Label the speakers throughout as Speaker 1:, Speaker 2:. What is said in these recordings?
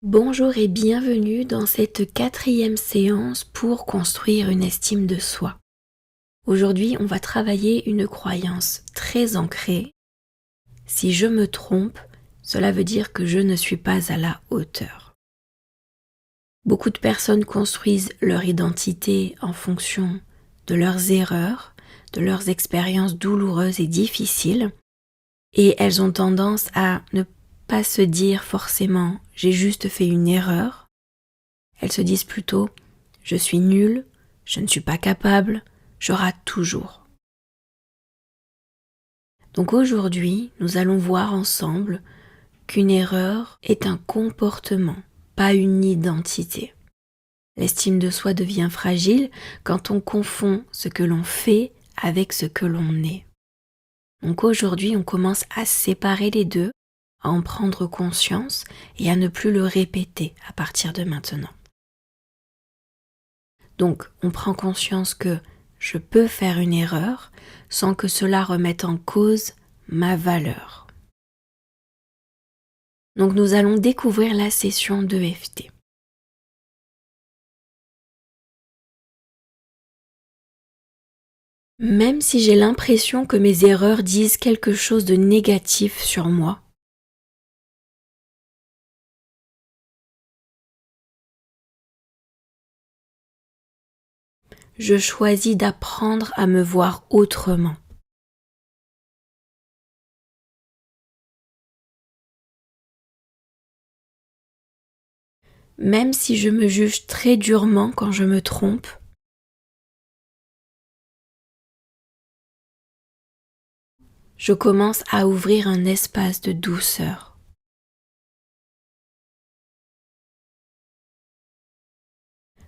Speaker 1: Bonjour et bienvenue dans cette 4e séance pour construire une estime de soi. Aujourd'hui, on va travailler une croyance très ancrée. Si je me trompe, cela veut dire que je ne suis pas à la hauteur. Beaucoup de personnes construisent leur identité en fonction de leurs erreurs, de leurs expériences douloureuses et difficiles, et elles ont tendance à ne pas se dire forcément « j'ai juste fait une erreur ». Elles se disent plutôt « je suis nulle, je ne suis pas capable, je rate toujours ». Donc aujourd'hui, nous allons voir ensemble qu'une erreur est un comportement, pas une identité. L'estime de soi devient fragile quand on confond ce que l'on fait avec ce que l'on est. Donc aujourd'hui, on commence à séparer les deux, à en prendre conscience et à ne plus le répéter à partir de maintenant. Donc, on prend conscience que je peux faire une erreur sans que cela remette en cause ma valeur. Donc, nous allons découvrir la session d'EFT. Même si j'ai l'impression que mes erreurs disent quelque chose de négatif sur moi, je choisis d'apprendre à me voir autrement. Même si je me juge très durement quand je me trompe, je commence à ouvrir un espace de douceur.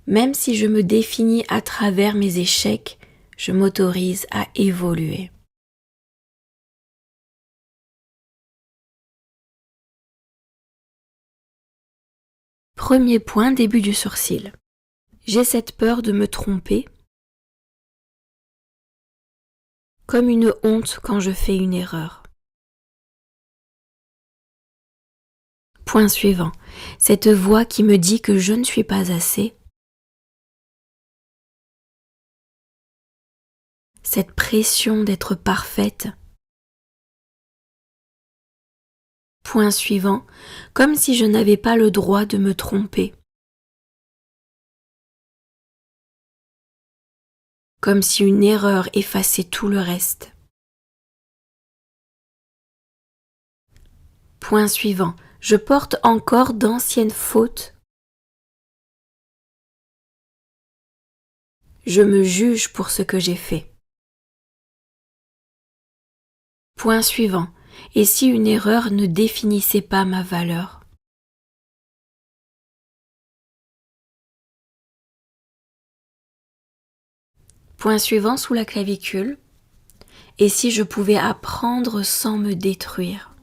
Speaker 1: Même si je me définis à travers mes échecs, je m'autorise à évoluer. Premier point, début du sourcil. J'ai cette peur de me tromper, comme une honte quand je fais une erreur. Point suivant, cette voix qui me dit que je ne suis pas assez, cette pression d'être parfaite. Point suivant, comme si je n'avais pas le droit de me tromper. Comme si une erreur effaçait tout le reste. Point suivant, je porte encore d'anciennes fautes. Je me juge pour ce que j'ai fait. Point suivant, et si une erreur ne définissait pas ma valeur? Point suivant sous la clavicule, et si je pouvais apprendre sans me détruire?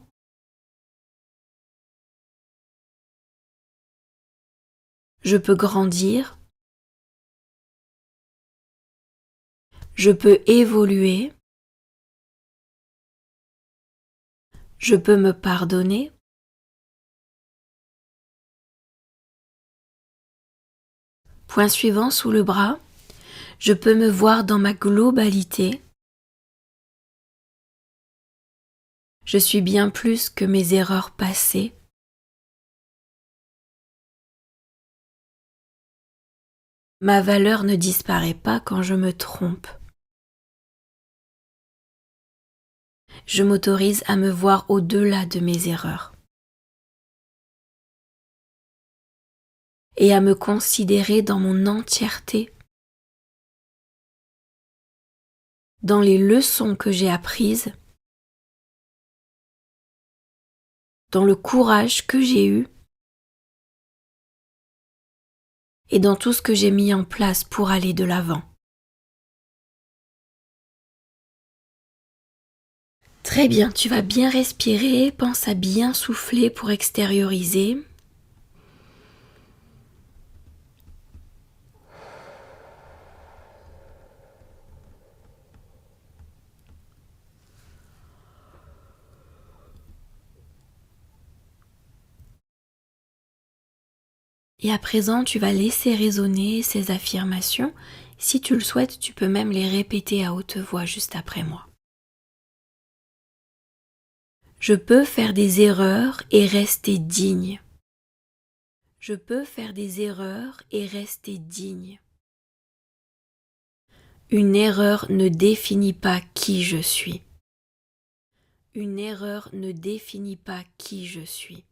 Speaker 1: Je peux grandir, je peux évoluer, je peux me pardonner. Point suivant sous le bras, je peux me voir dans ma globalité. Je suis bien plus que mes erreurs passées. Ma valeur ne disparaît pas quand je me trompe. Je m'autorise à me voir au-delà de mes erreurs et à me considérer dans mon entièreté, dans les leçons que j'ai apprises, dans le courage que j'ai eu et dans tout ce que j'ai mis en place pour aller de l'avant. Très bien, tu vas bien respirer, pense à bien souffler pour extérioriser. Et à présent, tu vas laisser résonner ces affirmations. Si tu le souhaites, tu peux même les répéter à haute voix juste après moi. Je peux faire des erreurs et rester digne. Je peux faire des erreurs et rester digne. Une erreur ne définit pas qui je suis. Une erreur ne définit pas qui je suis.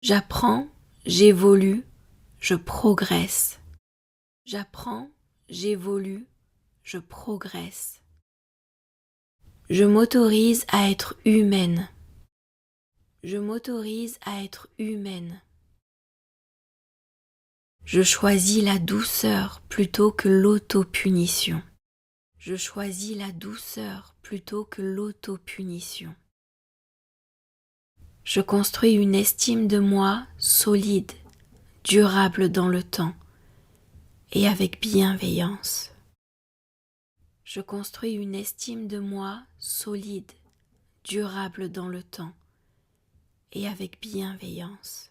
Speaker 1: J'apprends, j'évolue, je progresse. J'apprends, j'évolue, je progresse. Je m'autorise à être humaine. Je m'autorise à être humaine. Je choisis la douceur plutôt que l'autopunition. Je choisis la douceur plutôt que l'autopunition. Je construis une estime de moi solide, durable dans le temps et avec bienveillance. Je construis une estime de moi solide, durable dans le temps et avec bienveillance.